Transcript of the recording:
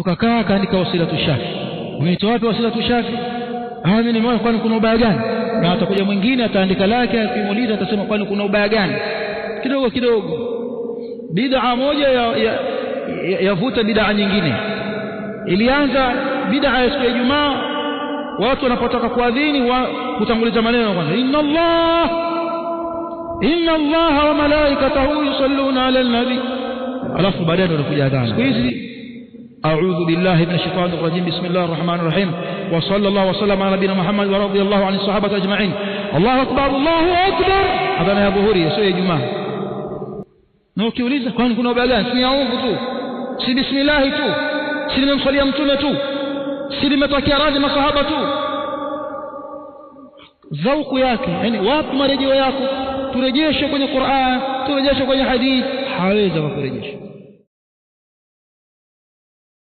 tukakaa kaandika wasilatu shafi. Umeitoa wapi wasilatu shafi? Mimi nimeona kwani kuna ubaya gani? Na atakuja mwingine ataandika lake, akimuuliza atasema kwani kuna ubaya gani? Kidogo kidogo bid'a moja yavuta bid'a nyingine. Ilianza bid'a ya siku ya Ijumaa, watu wanapotaka kuadhini kutanguliza maneno kwanza, inna Allah wa malaikatahu yusalluna ala nabi, alafu baadaye wanakuja adhana. Siku hizi a'udhu billahi minash shaitanir rajim, bismillahir rahmanir rahim, wa sallallahu wa sallama ala nabiyina Muhammad wa radiyallahu anil sahabati ajma'in, Allahu akbar Allahu akbar. Adhana ya dhuhuri sio ya Ijumaa. Na ukiuliza kwani kuna ubaya gani? Si yaungu tu, si bismillah tu, si nimemsalia mtume tu, si nimetakia radhi masahaba tu. Zauku yake, yani wapi marejeo yako? Turejeshe kwenye Qur'an, turejeshe kwenye hadith. Hawezi kukurejesha.